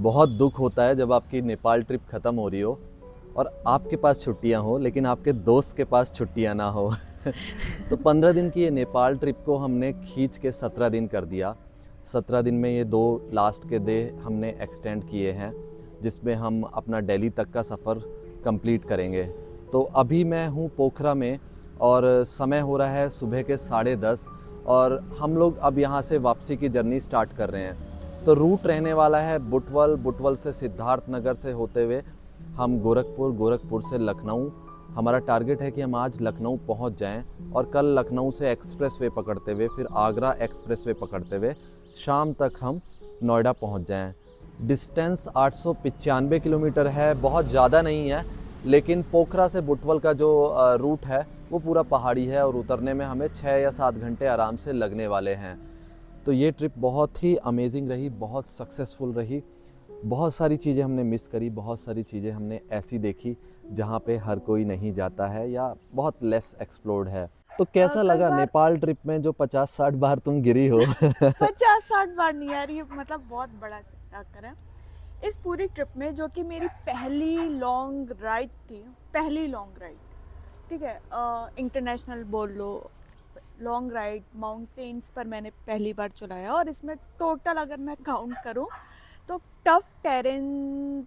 बहुत दुख होता है जब आपकी नेपाल ट्रिप ख़त्म हो रही हो और आपके पास छुट्टियां हो लेकिन आपके दोस्त के पास छुट्टियां ना हो। तो 15 दिन की ये नेपाल ट्रिप को हमने खींच के 17 दिन कर दिया। 17 दिन में ये 2 लास्ट के डे हमने एक्सटेंड किए हैं, जिसमें हम अपना दिल्ली तक का सफ़र कंप्लीट करेंगे। तो अभी मैं हूँ पोखरा में और समय हो रहा है सुबह के 10:30 और हम लोग अब यहाँ से वापसी की जर्नी स्टार्ट कर रहे हैं। तो रूट रहने वाला है बुटवल, बुटवल से सिद्धार्थनगर से होते हुए हम गोरखपुर, गोरखपुर से लखनऊ। हमारा टारगेट है कि हम आज लखनऊ पहुंच जाएं और कल लखनऊ से एक्सप्रेसवे पकड़ते हुए फिर आगरा एक्सप्रेसवे पकड़ते हुए शाम तक हम नोएडा पहुंच जाएं। डिस्टेंस 895 किलोमीटर है, बहुत ज़्यादा नहीं है, लेकिन पोखरा से बुटवल का जो रूट है वो पूरा पहाड़ी है और उतरने में हमें 6 या 7 घंटे आराम से लगने वाले हैं। तो ये ट्रिप बहुत ही अमेजिंग रही, बहुत सक्सेसफुल रही। बहुत सारी चीज़ें हमने मिस करी, बहुत सारी चीज़ें हमने ऐसी देखी जहाँ पे हर कोई नहीं जाता है या बहुत लेस एक्सप्लोर्ड है। तो कैसा लगा नेपाल ट्रिप में जो 50-60 बार तुम गिरी हो? 50-60 बार नहीं यार, ये मतलब बहुत बड़ा चक्कर है। इस पूरी ट्रिप में जो कि मेरी पहली लॉन्ग राइड थी, पहली लॉन्ग राइड, ठीक है, इंटरनेशनल बोल लो, लॉन्ग राइड माउंटेन्स पर मैंने पहली बार चलाया। और इसमें टोटल अगर मैं काउंट करूं तो टफ टेरेन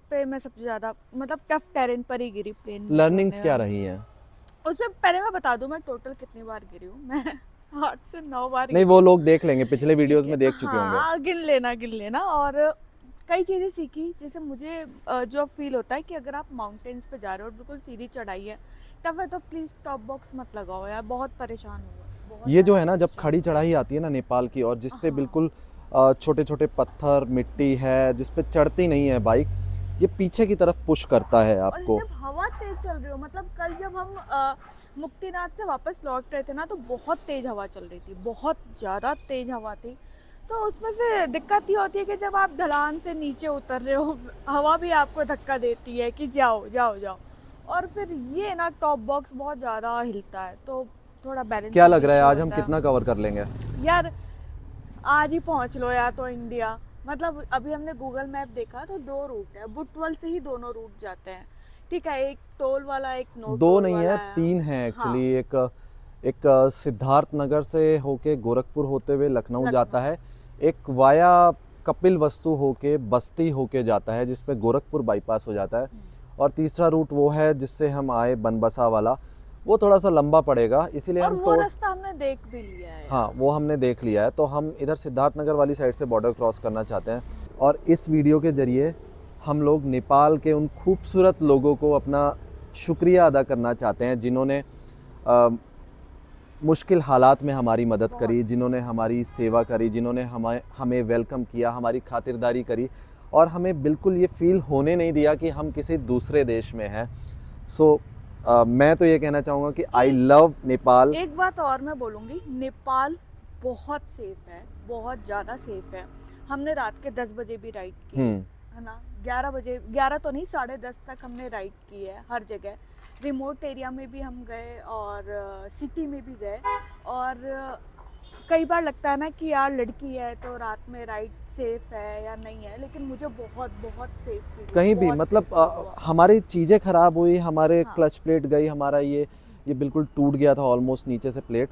पे मैं सबसे ज़्यादा, मतलब टफ टेरेन पर ही गिरी प्लेन। लर्निंग्स क्या रही हैं उसमें? पहले मैं बता दूं मैं टोटल कितनी बार गिरी हूँ। मैं 8 से 9 बार नहीं, वो लोग देख लेंगे, पिछले वीडियोस में देख चुके होंगे। हाँ, गिन लेना। और कई चीज़ें सीखी, जैसे मुझे जो फील होता है कि अगर आप माउंटेन्स पे जा रहे हो और बिल्कुल सीधी चढ़ाई है, टफ है, तो प्लीज़ टॉप बॉक्स मत लगाओ यार, बहुत परेशान हुआ। ये जो है ना, जब खड़ी चढ़ाई आती है ना नेपाल की, और जिस पे बिल्कुल छोटे छोटे पत्थर मिट्टी है, जिस पे चढ़ती नहीं है बाइक, ये पीछे की तरफ पुश करता है आपको। और जब हवा तेज चल रही हो, मतलब कल जब हम मुक्तिनाथ से वापस लौट रहे थे ना, तो बहुत तेज हवा चल रही थी, बहुत ज़्यादा तेज हवा थी। तो उसमें फिर दिक्कत ये होती है कि जब आप ढलान से नीचे उतर रहे हो, हवा भी आपको धक्का देती है कि जाओ जाओ जाओ। और फिर ये ना टॉप बॉक्स बहुत ज़्यादा हिलता है, तो थोड़ा बैलेंस। क्या लग रहा है आज हम कितना कवर कर लेंगे यार? आज ही पहुंच लो या तो इंडिया। मतलब अभी हमने गूगल मैप देखा तो 2 रूट है, बुटवल से ही दोनों रूट जाते हैं, ठीक है, एक टोल वाला, एक नो दो टोल नहीं वाला है, 3 है एक्चुअली। हाँ। एक सिद्धार्थनगर से होके गोरखपुर होते हुए लखनऊ जाता है, एक वाया कपिल वस्तु होके बस्ती होके जाता है जिसपे गोरखपुर बाईपास हो जाता है, और तीसरा रूट वो है जिससे हम आए बनबसा वाला, वो थोड़ा सा लंबा पड़ेगा, इसीलिए और हम वो रास्ता हमने देख भी लिया है। हाँ, वो हमने देख लिया है। तो हम इधर सिद्धार्थनगर वाली साइड से बॉर्डर क्रॉस करना चाहते हैं और इस वीडियो के ज़रिए हम लोग नेपाल के उन खूबसूरत लोगों को अपना शुक्रिया अदा करना चाहते हैं जिन्होंने मुश्किल हालात में हमारी मदद करी, जिन्होंने हमारी सेवा करी, जिन्होंने हमें वेलकम किया, हमारी खातिरदारी करी और हमें बिल्कुल ये फील होने नहीं दिया कि हम किसी दूसरे देश में हैं। सो मैं तो ये कहना चाहूँगा कि आई लव नेपाल। एक बात और मैं बोलूँगी, नेपाल बहुत सेफ है, बहुत ज़्यादा सेफ है। हमने रात के 10 बजे भी राइड की है ना, 11 बजे, 11 तो नहीं, 10:30 तक हमने राइड की है हर जगह। रिमोट एरिया में भी हम गए और सिटी में भी गए। और कई बार लगता है ना कि यार लड़की है तो रात में राइड सेफ है या नहीं है, लेकिन मुझे बहुत बहुत सेफ फील, कहीं भी मतलब हमारी चीज़ें ख़राब हुई, हमारे क्लच प्लेट गई, हमारा ये बिल्कुल टूट गया था ऑलमोस्ट नीचे से प्लेट।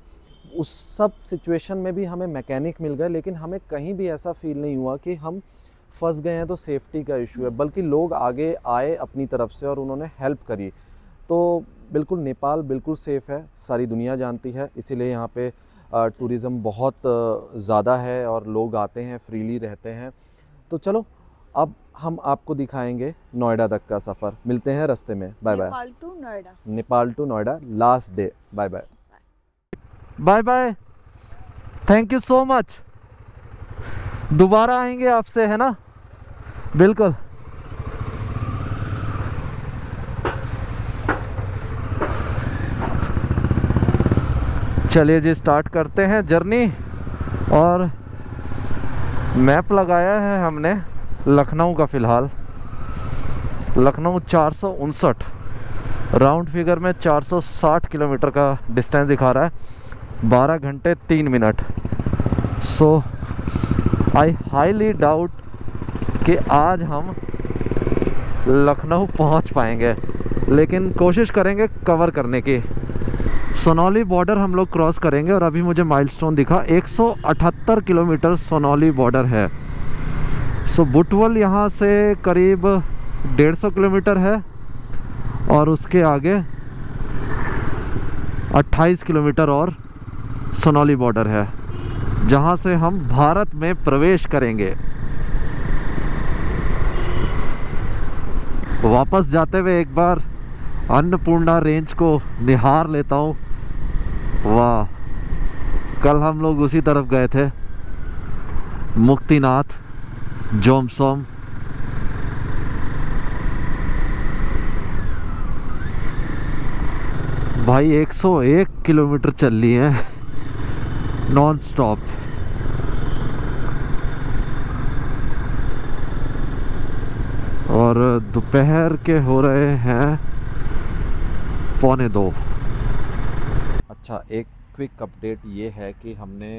उस सब सिचुएशन में भी हमें मैकेनिक मिल गए, लेकिन हमें कहीं भी ऐसा फील नहीं हुआ कि हम फंस गए हैं तो सेफ्टी का इशू है, बल्कि लोग आगे आए अपनी तरफ से और उन्होंने हेल्प करी। तो बिल्कुल नेपाल बिल्कुल सेफ़ है, सारी दुनिया जानती है, इसीलिए यहाँ पे टूरिज़्म बहुत ज़्यादा है और लोग आते हैं, फ्रीली रहते हैं। तो चलो अब हम आपको दिखाएंगे नोएडा तक का सफ़र। मिलते हैं रास्ते में। Bye bye. Nepal to Noida, Nepal to Noida last day. Bye bye. Bye bye, thank you so much. दोबारा आएंगे आपसे, है ना? बिल्कुल। चलिए जी, स्टार्ट करते हैं जर्नी। और मैप लगाया है हमने लखनऊ का, फ़िलहाल लखनऊ 459, राउंड फिगर में 460 किलोमीटर का डिस्टेंस दिखा रहा है, 12 घंटे 3 minute. So I highly doubt कि आज हम लखनऊ पहुंच पाएंगे, लेकिन कोशिश करेंगे कवर करने की। सोनौली बॉर्डर हम लोग क्रॉस करेंगे और अभी मुझे माइलस्टोन दिखा 178 किलोमीटर सोनौली बॉर्डर है। सो बुटवल यहाँ से करीब 150 किलोमीटर है और उसके आगे 28 किलोमीटर और सोनौली बॉर्डर है, जहाँ से हम भारत में प्रवेश करेंगे। वापस जाते हुए एक बार अन्नपूर्णा रेंज को निहार लेता हूँ। वाह, कल हम लोग उसी तरफ गए थे, मुक्तिनाथ, जोमसोम। भाई 101 किलोमीटर चल ली है नॉन स्टॉप। और दोपहर के हो रहे हैं 1:45। अच्छा, एक क्विक अपडेट ये है कि हमने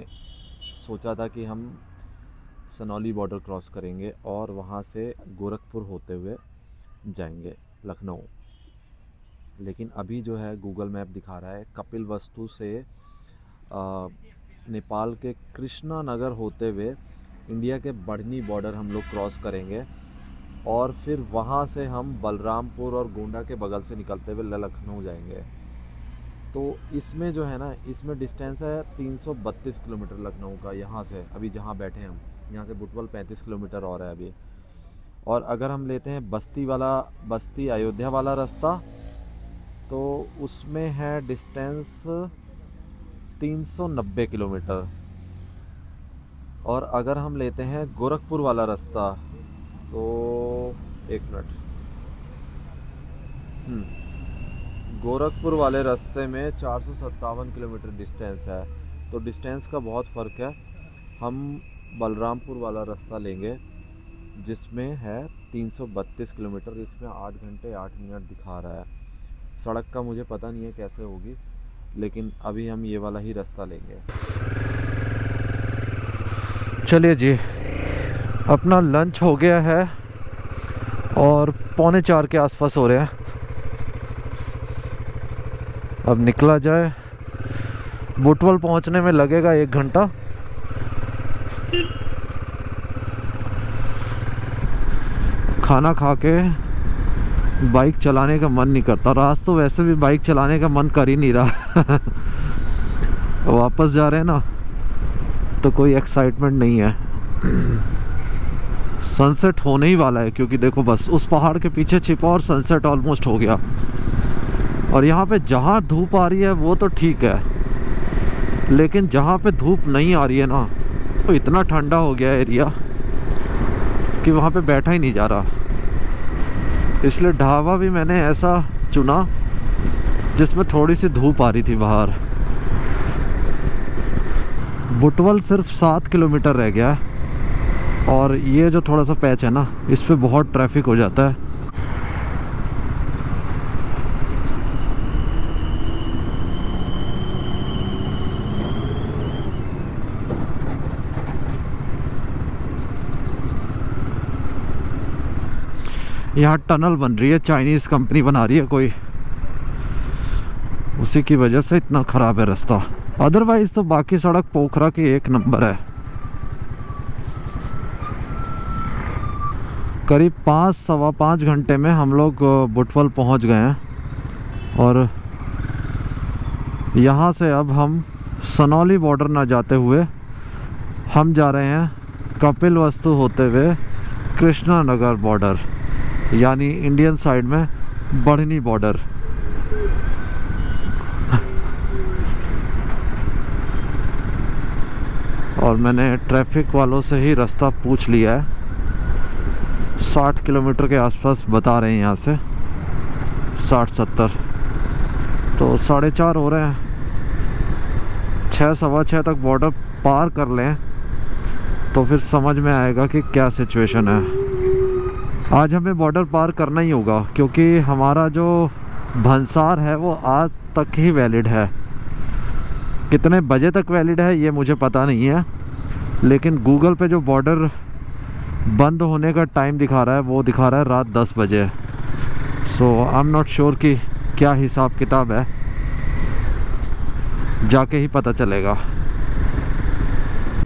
सोचा था कि हम सोनौली बॉर्डर क्रॉस करेंगे और वहाँ से गोरखपुर होते हुए जाएंगे लखनऊ, लेकिन अभी जो है गूगल मैप दिखा रहा है कपिलवस्तु से नेपाल के कृष्णा नगर होते हुए इंडिया के बढ़नी बॉर्डर हम लोग क्रॉस करेंगे और फिर वहाँ से हम बलरामपुर और गोंडा के बगल से निकलते हुए लखनऊ जाएंगे। तो इसमें जो है ना, इसमें डिस्टेंस है 332 किलोमीटर लखनऊ का, यहाँ से अभी जहाँ बैठे हैं हम, यहाँ से बुटवल 35 किलोमीटर और है अभी। और अगर हम लेते हैं बस्ती अयोध्या वाला रास्ता, तो उसमें है डिस्टेंस 390 किलोमीटर। और अगर हम लेते हैं गोरखपुर वाला रास्ता, तो एक मिनट, गोरखपुर वाले रास्ते में 457 किलोमीटर डिस्टेंस है। तो डिस्टेंस का बहुत फ़र्क है। हम बलरामपुर वाला रास्ता लेंगे जिसमें है 332 किलोमीटर, इसमें 8 घंटे 8 मिनट दिखा रहा है। सड़क का मुझे पता नहीं है कैसे होगी, लेकिन अभी हम ये वाला ही रास्ता लेंगे। चलिए जी, अपना लंच हो गया है और 3:45 के आसपास हो रहे हैं। अब निकला जाए। बुटवल पहुंचने में लगेगा 1 घंटा। खाना खा के बाइक चलाने का मन नहीं करता, और आज तो वैसे भी बाइक चलाने का मन कर ही नहीं रहा। वापस जा रहे हैं ना, तो कोई एक्साइटमेंट नहीं है। सनसेट होने ही वाला है, क्योंकि देखो बस उस पहाड़ के पीछे छिपा और सनसेट ऑलमोस्ट हो गया। और यहाँ पे जहाँ धूप आ रही है वो तो ठीक है, लेकिन जहाँ पे धूप नहीं आ रही है ना, तो इतना ठंडा हो गया एरिया कि वहाँ पे बैठा ही नहीं जा रहा। इसलिए ढाबा भी मैंने ऐसा चुना जिसमें थोड़ी सी धूप आ रही थी बाहर। बुटवल सिर्फ 7 किलोमीटर रह गया है, और ये जो थोड़ा सा पैच है ना, इस पे बहुत ट्रैफिक हो जाता है। यहाँ टनल बन रही है, चाइनीज़ कंपनी बना रही है कोई, उसी की वजह से इतना ख़राब है रास्ता। अदरवाइज़ तो बाकी सड़क पोखरा की 1 नंबर है। करीब 5-5.25 घंटे में हम लोग बुटवल पहुँच गए हैं, और यहाँ से अब हम सोनौली बॉर्डर ना जाते हुए हम जा रहे हैं कपिलवस्तु होते हुए कृष्णा नगर बॉर्डर, यानी इंडियन साइड में बढ़नी बॉर्डर। और मैंने ट्रैफिक वालों से ही रास्ता पूछ लिया है, 60 किलोमीटर के आसपास बता रहे हैं, यहाँ से 60-70, तो 4:30 हो रहे हैं। 6-6:15 तक बॉर्डर पार कर लें तो फिर समझ में आएगा कि क्या सिचुएशन है। आज हमें बॉर्डर पार करना ही होगा, क्योंकि हमारा जो भंसार है वो आज तक ही वैलिड है। कितने बजे तक वैलिड है ये मुझे पता नहीं है, लेकिन गूगल पे जो बॉर्डर बंद होने का टाइम दिखा रहा है, वो दिखा रहा है रात 10 बजे। सो आई एम नॉट श्योर कि क्या हिसाब किताब है, जाके ही पता चलेगा।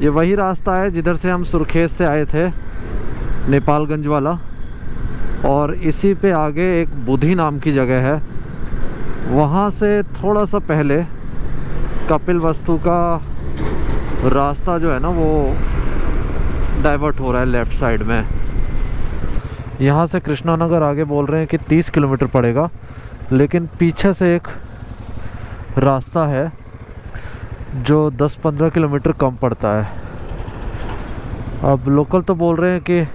ये वही रास्ता है जिधर से हम सुरखेत से आए थे, नेपालगंज वाला, और इसी पे आगे एक बुधी नाम की जगह है, वहाँ से थोड़ा सा पहले कपिलवस्तु का रास्ता जो है ना वो डाइवर्ट हो रहा है लेफ़्ट साइड में। यहाँ से कृष्णानगर आगे बोल रहे हैं कि 30 किलोमीटर पड़ेगा, लेकिन पीछे से एक रास्ता है जो 10-15 किलोमीटर कम पड़ता है। अब लोकल तो बोल रहे हैं कि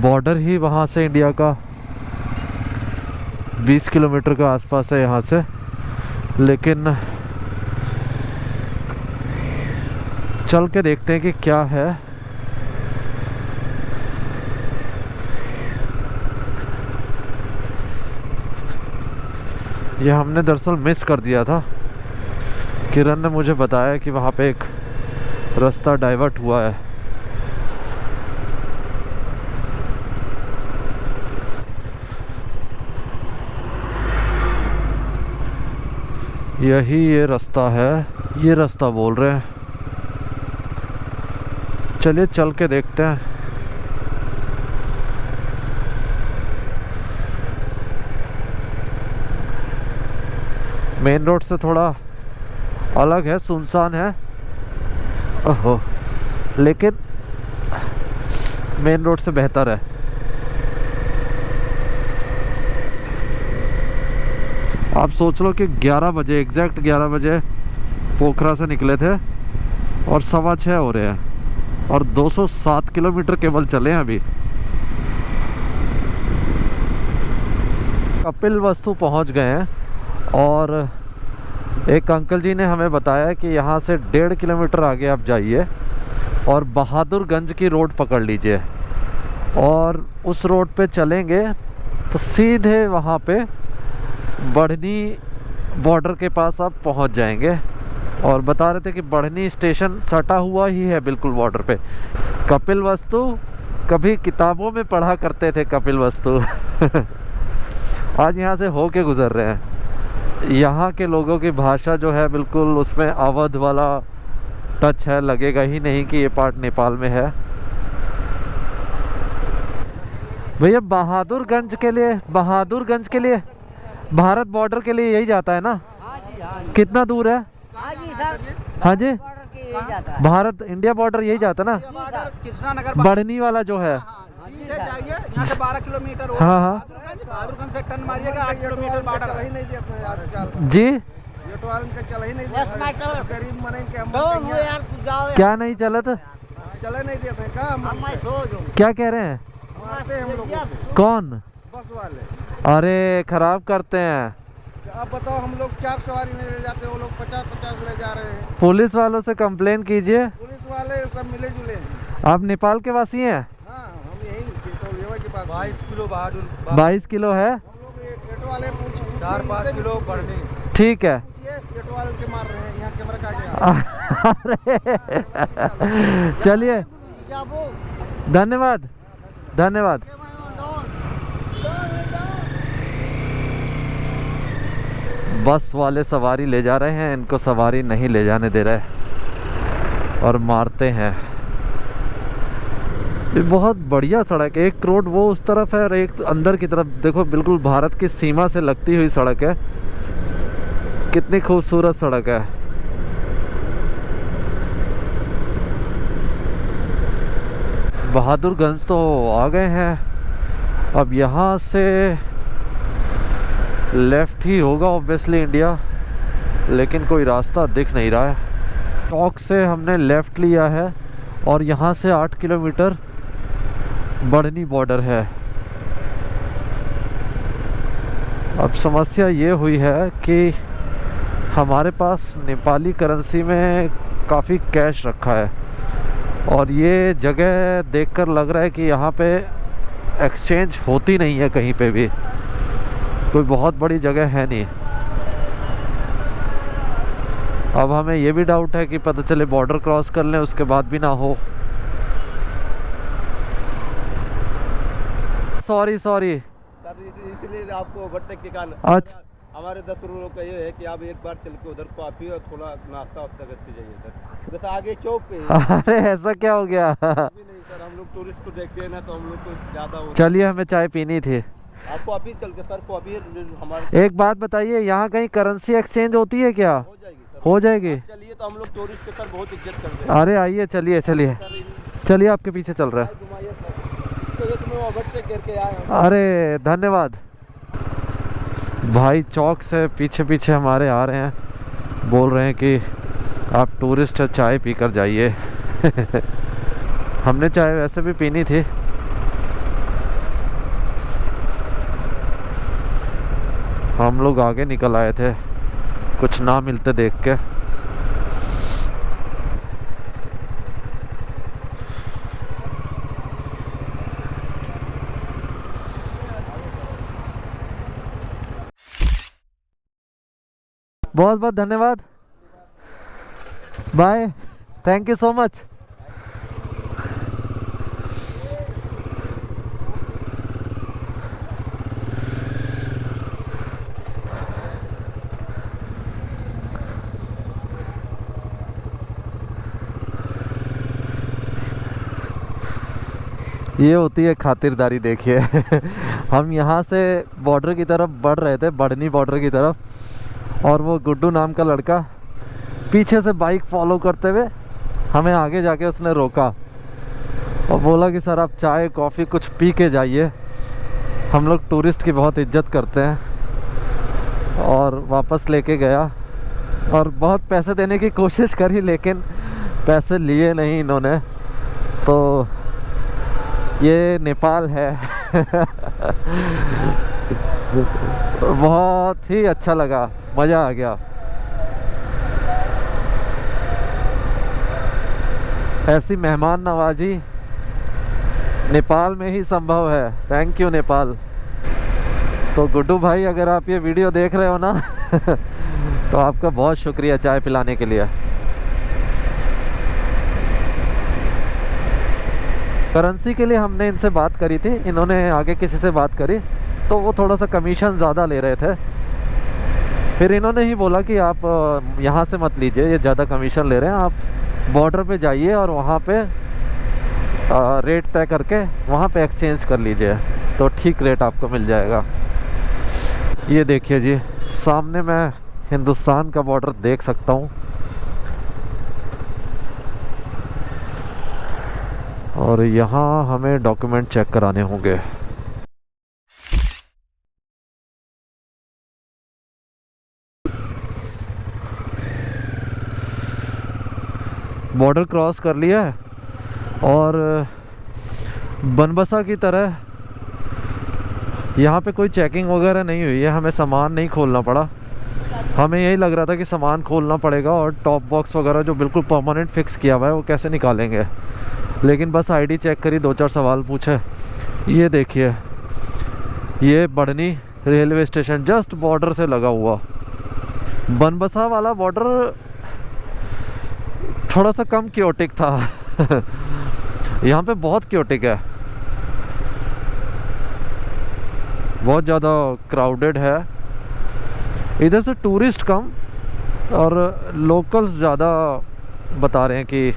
बॉर्डर ही वहाँ से इंडिया का 20 किलोमीटर के आसपास है यहाँ से, लेकिन चल के देखते हैं कि क्या है। ये हमने दरअसल मिस कर दिया था, किरण ने मुझे बताया कि वहाँ पे एक रास्ता डाइवर्ट हुआ है। यही ये रास्ता है, ये रास्ता बोल रहे हैं। चलिए चल के देखते हैं। मेन रोड से थोड़ा अलग है, सुनसान है, ओहो, लेकिन मेन रोड से बेहतर है। आप सोच लो कि 11 बजे, एग्जैक्ट 11 बजे पोखरा से निकले थे और 6:15 हो रहे हैं, और 207 किलोमीटर केवल चले हैं अभी। कपिलवस्तु पहुंच गए हैं, और एक अंकल जी ने हमें बताया कि यहाँ से 1.5 किलोमीटर आगे आप जाइए और बहादुरगंज की रोड पकड़ लीजिए, और उस रोड पे चलेंगे तो सीधे वहाँ पे बढ़नी बॉर्डर के पास आप पहुँच जाएंगे। और बता रहे थे कि बढ़नी स्टेशन सटा हुआ ही है बिल्कुल बॉर्डर पे। कपिलवस्तु कभी किताबों में पढ़ा करते थे कपिलवस्तु आज यहाँ से हो के गुजर रहे हैं। यहाँ के लोगों की भाषा जो है बिल्कुल उसमें अवध वाला टच है, लगेगा ही नहीं कि ये पार्ट नेपाल में है। भैया बहादुरगंज के लिए भारत बॉर्डर के लिए यही जाता है ना? कितना दूर है? हाँ जी, भारत इंडिया बॉर्डर यही जाता ना? कृष्णानगर बढ़नी वाला जो है, जाइए यहाँ से 12 किलोमीटर। हाँ हाँ बहादुरगंज से टर्न मारिएगा 8 किलोमीटर बॉर्डर ही नहीं दिया आजकल जी। ये तो का चल ही नहीं दिया, गरीब मने के हम क्या नहीं चलत? चले नहीं देते का हम क्या कह रहे हैं? मारते हैं हम लोग। कौन? बस वाले। अरे खराब करते हैं। अब बताओ, हम लोग 4 सवारी नहीं ले जाते, वो लोग 50-50 ले जा रहे हैं। पुलिस वालों से कंप्लेन कीजिए। पुलिस वाले सब मिले जुले हैं। आप नेपाल के वासी हैं? हाँ, हम यही केतौलिया के पास 22 किलो बहादुर 22 किलो है। हम लोग ऑटो वाले पूछ 4-5 किलो बढ़नी। ठीक है, ऑटो वाले के मार रहे हैं, यहाँ कैमरा का गया। अरे चलिए, धन्यवाद धन्यवाद। बस वाले सवारी ले जा रहे हैं, इनको सवारी नहीं ले जाने दे रहे और मारते हैं। ये बहुत बढ़िया सड़क है, एक रोड वो उस तरफ है और एक अंदर की तरफ। देखो बिल्कुल भारत की सीमा से लगती हुई सड़क है, कितनी खूबसूरत सड़क है। बहादुरगंज तो आ गए हैं, अब यहाँ से लेफ़्ट ही होगा ऑब्वियसली इंडिया, लेकिन कोई रास्ता दिख नहीं रहा है। चौक से हमने लेफ़्ट लिया है और यहाँ से 8 किलोमीटर बढ़नी बॉर्डर है। अब समस्या ये हुई है कि हमारे पास नेपाली करेंसी में काफ़ी कैश रखा है, और ये जगह देखकर लग रहा है कि यहाँ पे एक्सचेंज होती नहीं है कहीं पे भी, कोई बहुत बड़ी जगह है नहीं। अब हमें ये भी डाउट है कि पता चले बॉर्डर क्रॉस कर लें उसके बाद भी ना हो। Sorry sorry. सर इसलिए आपको ओवरटेक के कारण अच्छा। हमारे 10 रूलों का ये है कि आप एक बार चल के उधर कॉफी और थोड़ा नाश्ता वास्ता करके जाइए सर। जैसे आगे चौक पे है। अरे ऐसा क्या हो गया? अभी नहीं सर, हम लोग टूरिस्ट को देखते हैं ना, तो हम लोग को ज़्यादा हो। चलिए हमें चाय पीनी थी। आप कॉफी चल के सर, कॉफी हमारे एक बात बताइए, यहाँ कहीं करेंसी एक्सचेंज होती है क्या? हो जाएगी सर। हो जाएगी। चलिए, तो हम लोग टूरिस्ट को सर बहुत इज्जत करते हैं। अरे आइए, चलिए चलिए चलिए, आपके पीछे चल रहा है। घुमाइए सर, तो ये तुम्हें ओवरटेक करके आए हैं। अरे धन्यवाद भाई। चौक से पीछे पीछे हमारे आ रहे हैं, बोल रहे हैं कि आप टूरिस्ट है, चाय पीकर जाइए। हमने चाय वैसे भी पीनी थी। हम लोग आगे निकल आए थे कुछ ना मिलते देख के। बहुत बहुत धन्यवाद, bye, thank you so much. ये होती है खातिरदारी, देखिए। हम यहाँ से बॉर्डर की तरफ बढ़ रहे थे, बढ़नी बॉर्डर की तरफ, और वो गुड्डू नाम का लड़का पीछे से बाइक फॉलो करते हुए हमें आगे जाके उसने रोका और बोला कि सर आप चाय कॉफ़ी कुछ पी के जाइए, हम लोग टूरिस्ट की बहुत इज्जत करते हैं। और वापस लेके गया और बहुत पैसे देने की कोशिश करी, लेकिन पैसे लिए नहीं इन्होंने। तो ये नेपाल है। बहुत ही अच्छा लगा, मज़ा आ गया। ऐसी मेहमान नवाजी नेपाल में ही संभव है। Thank you Nepal. तो गुड्डू भाई, अगर आप ये वीडियो देख रहे हो ना, तो आपका बहुत शुक्रिया चाय पिलाने के लिए। करेंसी के लिए हमने इनसे बात करी थी, इन्होंने आगे किसी से बात करी, तो वो थोड़ा सा कमीशन ज़्यादा ले रहे थे। फिर इन्होंने ही बोला कि आप यहाँ से मत लीजिए, ये ज़्यादा कमीशन ले रहे हैं, आप बॉर्डर पे जाइए और वहाँ पे रेट तय करके वहाँ पे एक्सचेंज कर लीजिए, तो ठीक रेट आपको मिल जाएगा। ये देखिए जी, सामने मैं हिंदुस्तान का बॉर्डर देख सकता हूँ, और यहाँ हमें डॉक्यूमेंट चेक कराने होंगे। बॉर्डर क्रॉस कर लिया है और बनबसा की तरह यहाँ पे कोई चेकिंग वगैरह नहीं हुई है, हमें सामान नहीं खोलना पड़ा। हमें यही लग रहा था कि सामान खोलना पड़ेगा और टॉप बॉक्स वगैरह जो बिल्कुल परमानेंट फिक्स किया हुआ है वो कैसे निकालेंगे, लेकिन बस आईडी चेक करी, 2-4 सवाल पूछे। ये देखिए, ये बढ़नी रेलवे स्टेशन जस्ट बॉर्डर से लगा हुआ। बनबसा वाला बॉर्डर थोड़ा सा कम क्योटिक था। यहाँ पे बहुत क्योटिक है, बहुत ज़्यादा क्राउडेड है। इधर से टूरिस्ट कम और लोकल्स ज़्यादा बता रहे हैं कि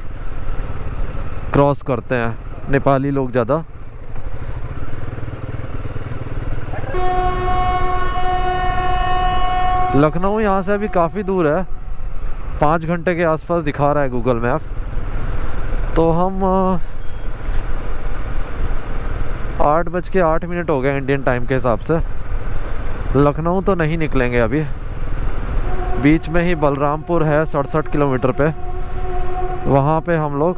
क्रॉस करते हैं, नेपाली लोग ज़्यादा। लखनऊ यहाँ से अभी काफ़ी दूर है, 5 घंटे के आसपास दिखा रहा है गूगल मैप। तो हम 8:08 हो गए इंडियन टाइम के हिसाब से। लखनऊ तो नहीं निकलेंगे अभी, बीच में ही बलरामपुर है 67 किलोमीटर पे, वहाँ पे हम लोग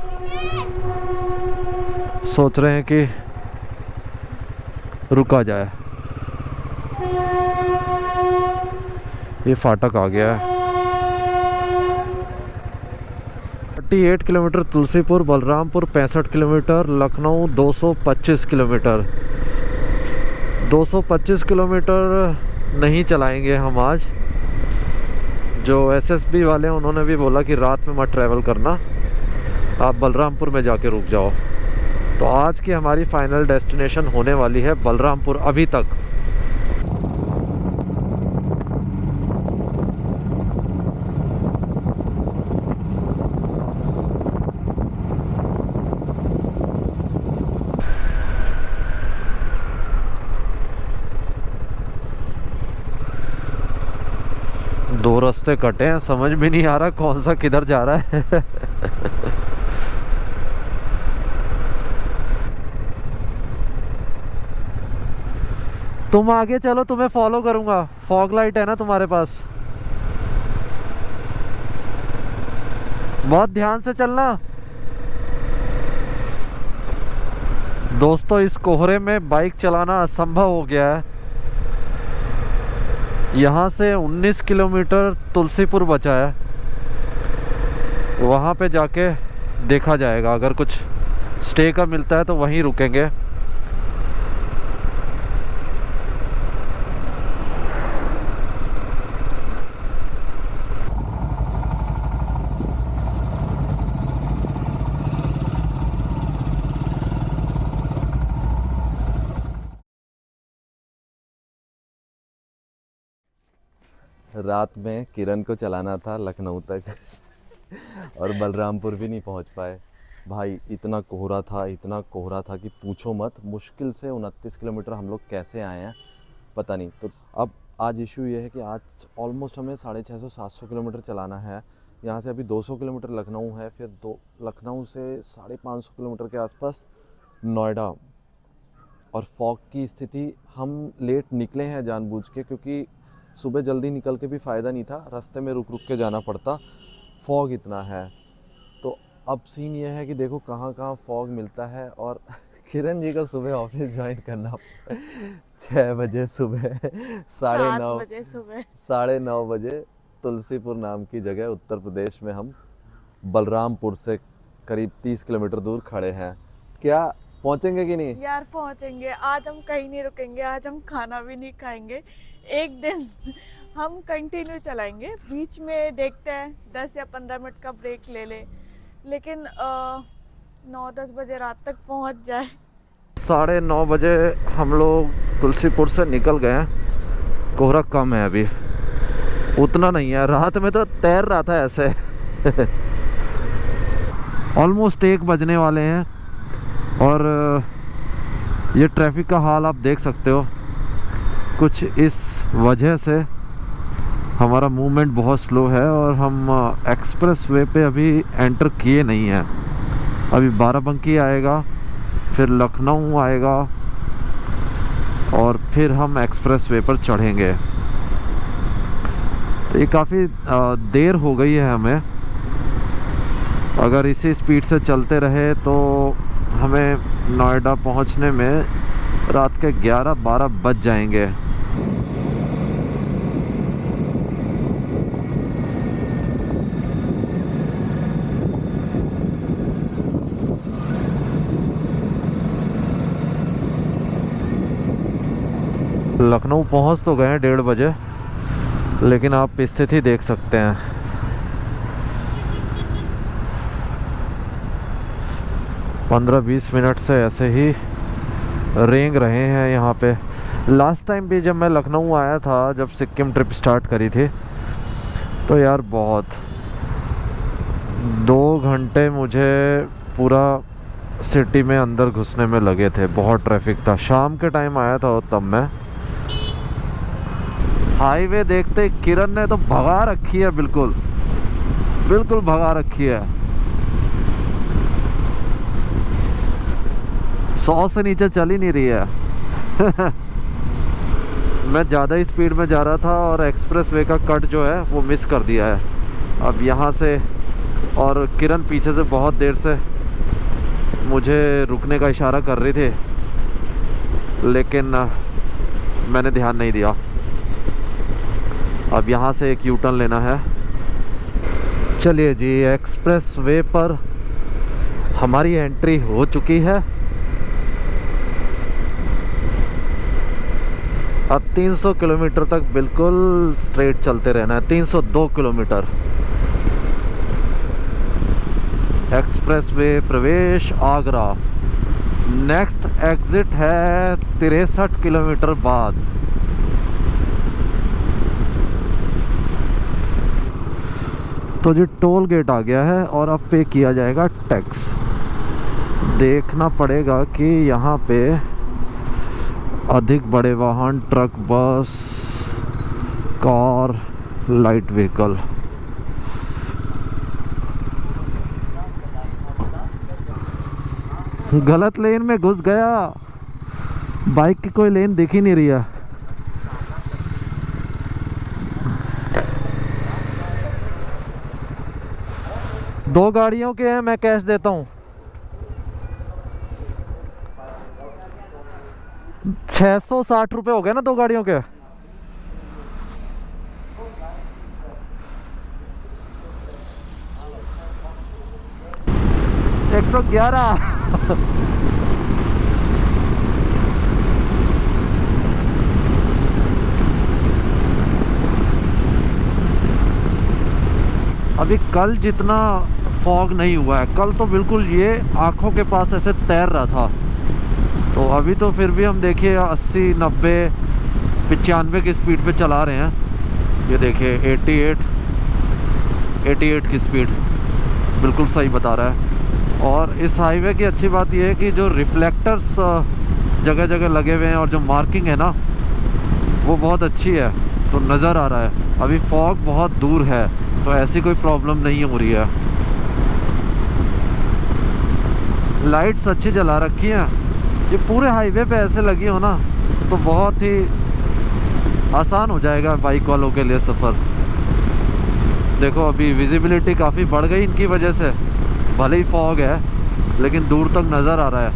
सोच रहे हैं कि रुका जाए। ये फाटक आ गया है। 38 kilometre Tulsipur, Balrampur 65 kilometre, Lucknow 225 kilometre. 225 kilometre नहीं चलाएंगे हम आज। जो एसएसबी वाले हैं उन्होंने भी बोला कि रात में मत ट्रैवल करना, आप बलरामपुर में जाके रुक जाओ। तो तो आज की हमारी फाइनल डेस्टिनेशन होने वाली है बलरामपुर अभी तक। दो रास्ते कटे हैं, समझ में नहीं आ रहा कौन सा किधर जा रहा है। तुम आगे चलो, तुम्हें फॉलो करूंगा। फॉग लाइट है ना तुम्हारे पास, बहुत ध्यान से चलना। दोस्तों इस कोहरे में बाइक चलाना असंभव हो गया है। यहाँ से 19 किलोमीटर तुलसीपुर बचा है, वहाँ पे जाके देखा जाएगा। अगर कुछ स्टे का मिलता है तो वहीं रुकेंगे। रात में किरण को चलाना था लखनऊ तक और बलरामपुर भी नहीं पहुंच पाए। भाई इतना कोहरा था कि पूछो मत। मुश्किल से 29 किलोमीटर हम लोग कैसे आए हैं पता नहीं। तो अब आज इशू ये है कि आज ऑलमोस्ट हमें 650-700 किलोमीटर चलाना है। यहाँ से अभी 200 किलोमीटर लखनऊ है, फिर लखनऊ से 550 किलोमीटर के आसपास नोएडा। और फॉग की स्थिति, हम लेट निकले हैं जानबूझ के, क्योंकि सुबह जल्दी निकल के भी फ़ायदा नहीं था, रास्ते में रुक रुक के जाना पड़ता, फॉग इतना है। तो अब सीन ये है कि देखो कहाँ कहाँ फॉग मिलता है। और किरण जी का सुबह ऑफिस ज्वाइन करना 6 बजे सुबह, 9:30 बजे तुलसीपुर नाम की जगह उत्तर प्रदेश में हम बलरामपुर से करीब 30 किलोमीटर दूर खड़े हैं। क्या पहुँचेंगे कि नहीं? यार पहुंचेंगे। आज हम कहीं नहीं रुकेंगे, आज हम खाना भी नहीं खाएंगे। एक दिन हम कंटिन्यू चलाएंगे, बीच में देखते हैं 10 या 15 मिनट का ब्रेक ले ले, लेकिन 9-10 बजे रात तक पहुंच जाए। 9:30 बजे हम लोग तुलसीपुर से निकल गए हैं। कोहरा कम है अभी, उतना नहीं है। रात में तो तैर रहा था ऐसे। ऑलमोस्ट 1 बजने वाले हैं और ये ट्रैफिक का हाल आप देख सकते हो। कुछ इस वजह से हमारा मूवमेंट बहुत स्लो है और हम एक्सप्रेस वे पे अभी एंटर किए नहीं हैं। अभी बाराबंकी आएगा, फिर लखनऊ आएगा और फिर हम एक्सप्रेस वे पर चढ़ेंगे। तो ये काफ़ी देर हो गई है हमें। अगर इसी स्पीड से चलते रहे तो हमें नोएडा पहुंचने में रात के 11-12 बज जाएंगे। लखनऊ पहुंच तो गए 1:30 बजे, लेकिन आप स्थिति देख सकते हैं। पंद्रह 20 मिनट से ऐसे ही रेंग रहे हैं यहाँ पे। लास्ट टाइम भी जब मैं लखनऊ आया था, जब सिक्किम ट्रिप स्टार्ट करी थी, तो यार बहुत 2 घंटे मुझे पूरा सिटी में अंदर घुसने में लगे थे। बहुत ट्रैफिक था। शाम के टाइम आया था तब मैं। हाईवे देखते किरण ने तो भगा रखी है, बिल्कुल भगा रखी है। 100 से नीचे चल ही नहीं रही है। मैं ज़्यादा ही स्पीड में जा रहा था और एक्सप्रेस वे का कट जो है वो मिस कर दिया है। अब यहाँ से, और किरण पीछे से बहुत देर से मुझे रुकने का इशारा कर रही थी, लेकिन मैंने ध्यान नहीं दिया। अब यहाँ से एक यू टर्न लेना है। चलिए जी, एक्सप्रेस वे पर हमारी एंट्री हो चुकी है। अब 300 किलोमीटर तक बिल्कुल स्ट्रेट चलते रहना है। 302 किलोमीटर। एक्सप्रेस वे प्रवेश आगरा। नेक्स्ट एग्जिट है 63 किलोमीटर बाद। तो जी टोल गेट आ गया है और अब पे किया जाएगा टैक्स। देखना पड़ेगा कि यहाँ पे अधिक बड़े वाहन, ट्रक, बस, कार, लाइट व्हीकल। गलत लेन में घुस गया। बाइक की कोई लेन दिख ही नहीं रही है। दो गाड़ियों के हैं, मैं कैश देता हूँ। 660 रुपये हो गए ना दो गाड़ियों के। एक 111। अभी कल जितना फॉग नहीं हुआ है। कल तो बिल्कुल ये आंखों के पास ऐसे तैर रहा था। तो अभी तो फिर भी हम देखिए 80, 90, 95 की स्पीड पे चला रहे हैं। ये देखिए 88 की स्पीड बिल्कुल सही बता रहा है। और इस हाईवे की अच्छी बात यह है कि जो रिफ्लेक्टर्स जगह जगह लगे हुए हैं और जो मार्किंग है ना वो बहुत अच्छी है, तो नज़र आ रहा है। अभी फॉग बहुत दूर है तो ऐसी कोई प्रॉब्लम नहीं हो रही है। लाइट्स अच्छी जला रखी हैं। ये पूरे हाईवे पे ऐसे लगी हो ना तो बहुत ही आसान हो जाएगा बाइक वालों के लिए सफ़र। देखो अभी विजिबिलिटी काफ़ी बढ़ गई इनकी वजह से। भले ही फॉग है लेकिन दूर तक नज़र आ रहा है।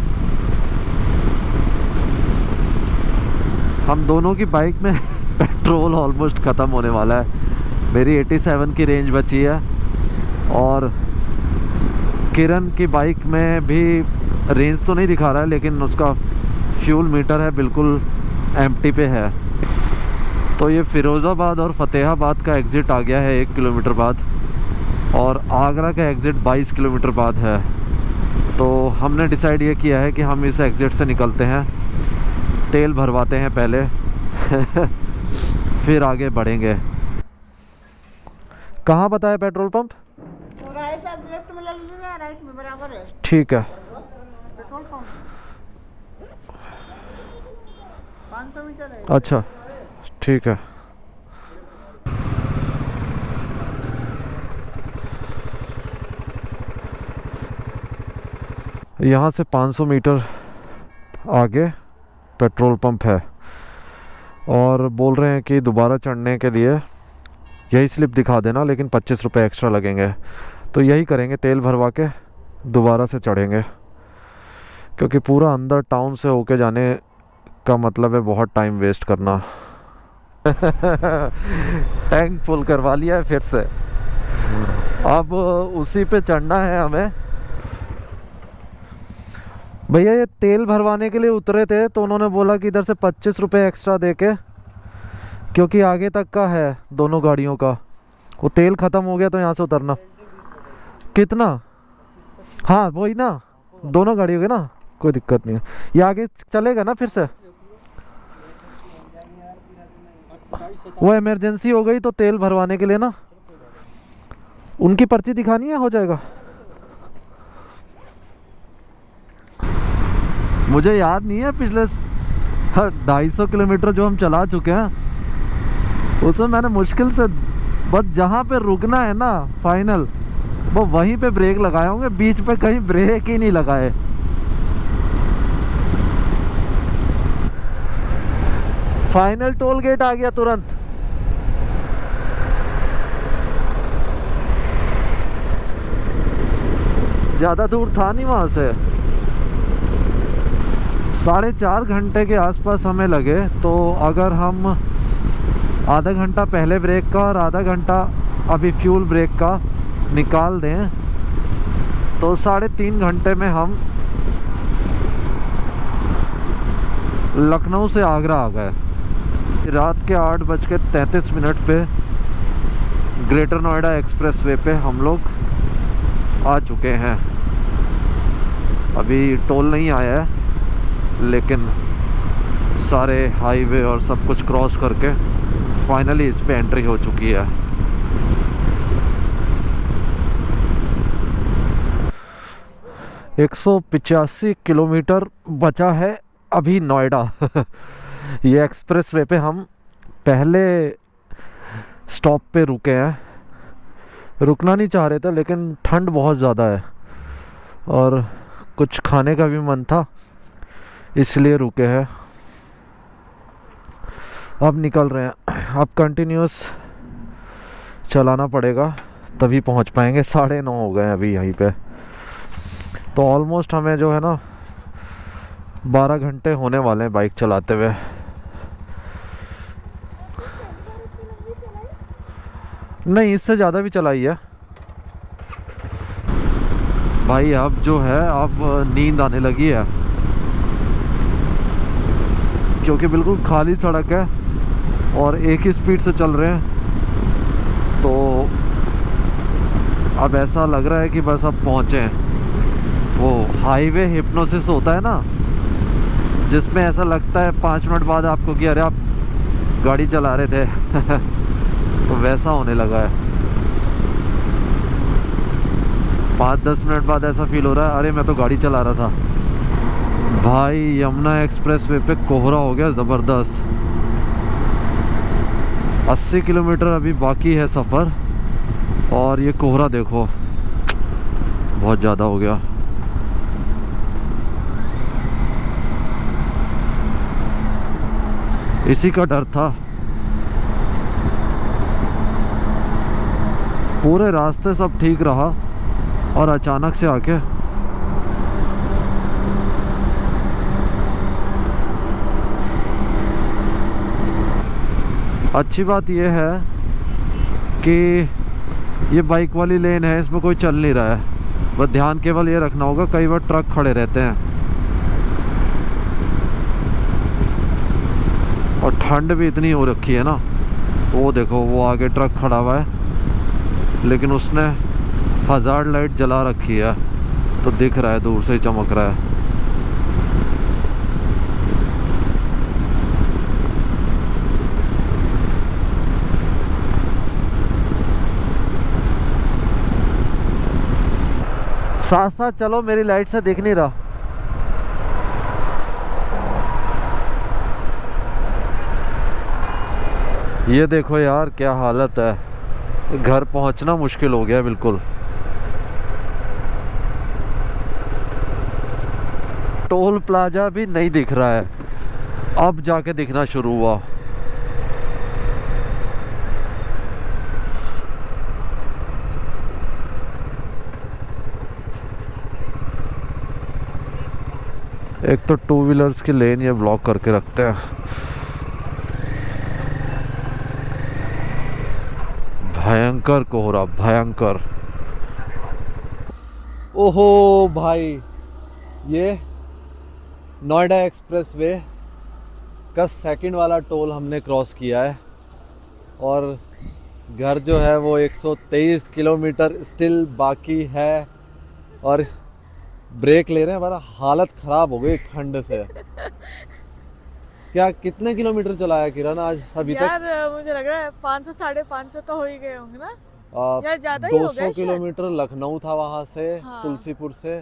हम दोनों की बाइक में पेट्रोल ऑलमोस्ट ख़त्म होने वाला है। मेरी 87 की रेंज बची है और किरण की बाइक में भी रेंज तो नहीं दिखा रहा है लेकिन उसका फ्यूल मीटर है बिल्कुल एम्प्टी पे है। तो ये फ़िरोज़ाबाद और फ़तेहाबाद का एग्ज़िट आ गया है 1 किलोमीटर बाद और आगरा का एग्ज़िट 22 किलोमीटर बाद है। तो हमने डिसाइड ये किया है कि हम इस एग्ज़िट से निकलते हैं, तेल भरवाते हैं पहले फिर आगे बढ़ेंगे। कहाँ बताया पेट्रोल पंप? लेफ्ट में ले लीजिएगा, राइट में बराबर है। ठीक है। पेट्रोल पंप 500 मीटर है। अच्छा ठीक है। यहाँ से 500 मीटर आगे पेट्रोल पंप है और बोल रहे हैं कि दोबारा चढ़ने के लिए यही स्लिप दिखा देना लेकिन 25 रुपये एक्स्ट्रा लगेंगे। तो यही करेंगे, तेल भरवा के दोबारा से चढ़ेंगे क्योंकि पूरा अंदर टाउन से होके जाने का मतलब है बहुत टाइम वेस्ट करना। टैंक फुल करवा लिया है फिर से, अब उसी पे चढ़ना है हमें। भैया ये तेल भरवाने के लिए उतरे थे तो उन्होंने बोला कि इधर से 25 रुपये एक्स्ट्रा दे के, क्योंकि आगे तक का है दोनों गाड़ियों का। वो तेल ख़त्म हो गया तो यहाँ से उतरना। कितना? हाँ वही ना, दोनों गाड़ियों के ना, कोई दिक्कत नहीं है। ये आगे चलेगा ना फिर से? वो इमरजेंसी हो गई तो तेल भरवाने के लिए ना, उनकी पर्ची दिखानी है, हो जाएगा। मुझे याद नहीं है पिछले 250 किलोमीटर जो हम चला चुके हैं उसमें मैंने मुश्किल से बस जहाँ पे रुकना है ना फाइनल वो वहीं पे ब्रेक लगाए होंगे, बीच पे कहीं ब्रेक ही नहीं लगाए। फाइनल टोल गेट आ गया तुरंत। ज़्यादा दूर था नहीं वहाँ से। 4.5 घंटे के आसपास हमें लगे। तो अगर हम आधा घंटा पहले ब्रेक का और आधा घंटा अभी फ्यूल ब्रेक का निकाल दें तो 3.5 घंटे में हम लखनऊ से आगरा आ गए। रात के 8:33 पे ग्रेटर नोएडा एक्सप्रेसवे पे हम लोग आ चुके हैं। अभी टोल नहीं आया है लेकिन सारे हाईवे और सब कुछ क्रॉस करके फाइनली इस पे एंट्री हो चुकी है। एक 185 किलोमीटर बचा है अभी नोएडा। ये एक्सप्रेस वे पे हम पहले स्टॉप पे रुके हैं। रुकना नहीं चाह रहे थे लेकिन ठंड बहुत ज़्यादा है और कुछ खाने का भी मन था, इसलिए रुके हैं। अब निकल रहे हैं। अब कंटिन्यूस चलाना पड़ेगा तभी पहुंच पाएंगे। 9:30 हो गए हैं अभी यहीं पे, तो ऑलमोस्ट हमें जो है ना 12 घंटे होने वाले हैं बाइक चलाते हुए। नहीं, इससे ज़्यादा भी चलाई है भाई। अब जो है अब नींद आने लगी है क्योंकि बिल्कुल खाली सड़क है और एक ही स्पीड से चल रहे हैं, तो अब ऐसा लग रहा है कि बस अब पहुँचे हैं। वो हाईवे हिप्नोसिस होता है ना, जिसमें ऐसा लगता है 5 मिनट बाद आपको कि अरे आप गाड़ी चला रहे थे। तो वैसा होने लगा है। 5-10 मिनट बाद ऐसा फील हो रहा है अरे मैं तो गाड़ी चला रहा था। भाई यमुना एक्सप्रेस वे पे कोहरा हो गया ज़बरदस्त। 80 किलोमीटर अभी बाकी है सफ़र और ये कोहरा देखो बहुत ज़्यादा हो गया। इसी का डर था। पूरे रास्ते सब ठीक रहा और अचानक से आके अच्छी बात यह है कि ये बाइक वाली लेन है, इसमें कोई चल नहीं रहा है। बस ध्यान केवल ये रखना होगा, कई बार ट्रक खड़े रहते हैं और ठंड भी इतनी हो रखी है ना। वो देखो वो आगे ट्रक खड़ा हुआ है लेकिन उसने हज़ार्ड लाइट जला रखी है तो दिख रहा है, दूर से ही चमक रहा है। साथ साथ चलो, मेरी लाइट से दिख नहीं रहा। ये देखो यार क्या हालत है, घर पहुंचना मुश्किल हो गया बिल्कुल। टोल प्लाजा भी नहीं दिख रहा है, अब जाके दिखना शुरू हुआ। एक तो 2 व्हीलर्स की लेन ये ब्लॉक करके रखते हैं। भयंकर कोहरा, भयंकर। ओहो भाई, ये नोएडा एक्सप्रेस वे का सेकंड वाला टोल हमने क्रॉस किया है और घर जो है वो 123 किलोमीटर स्टिल बाकी है और ब्रेक ले रहे हैं। हमारा हालत ख़राब हो गई ठंड से। क्या कितने किलोमीटर चलाया किरण आज अभी तक? यार मुझे लग रहा है 500 550 तो हो ही गए होंगे ना यार, ज्यादा ही हो गया। 200 किलोमीटर लखनऊ था वहाँ से, हाँ। तुलसीपुर से,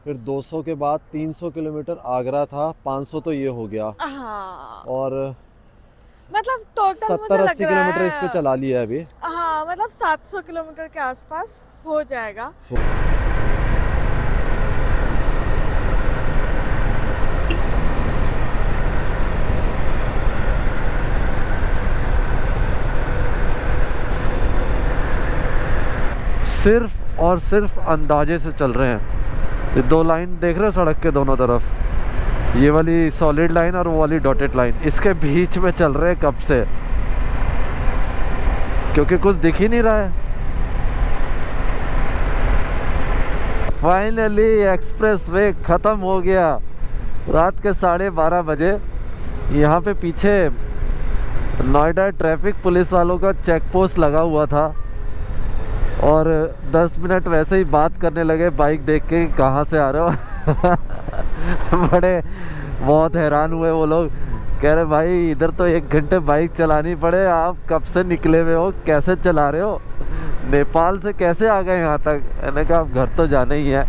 फिर 200 के बाद 300 किलोमीटर आगरा था, 500 तो ये हो गया। हाँ, और मतलब टोटल 70-80 किलोमीटर इस पे चला लिया है अभी। हाँ, मतलब 700 किलोमीटर के आसपास हो जाएगा। सिर्फ और सिर्फ अंदाजे से चल रहे हैं। ये 2 लाइन देख रहे हो सड़क के दोनों तरफ, ये वाली सॉलिड लाइन और वो वाली डॉटेड लाइन, इसके बीच में चल रहे हैं कब से, क्योंकि कुछ दिख ही नहीं रहा है। फाइनली एक्सप्रेस वे ख़त्म हो गया रात के 12:30 बजे। यहाँ पे पीछे नोएडा ट्रैफिक पुलिस वालों का चेक पोस्ट लगा हुआ था और 10 मिनट वैसे ही बात करने लगे बाइक देख के, कहाँ से आ रहे हो। बड़े बहुत हैरान हुए वो लोग, कह रहे भाई इधर तो 1 घंटे बाइक चलानी पड़े, आप कब से निकले हुए हो, कैसे चला रहे हो, नेपाल से कैसे आ गए यहाँ तक। मैंने कहा अब घर तो जाना ही है।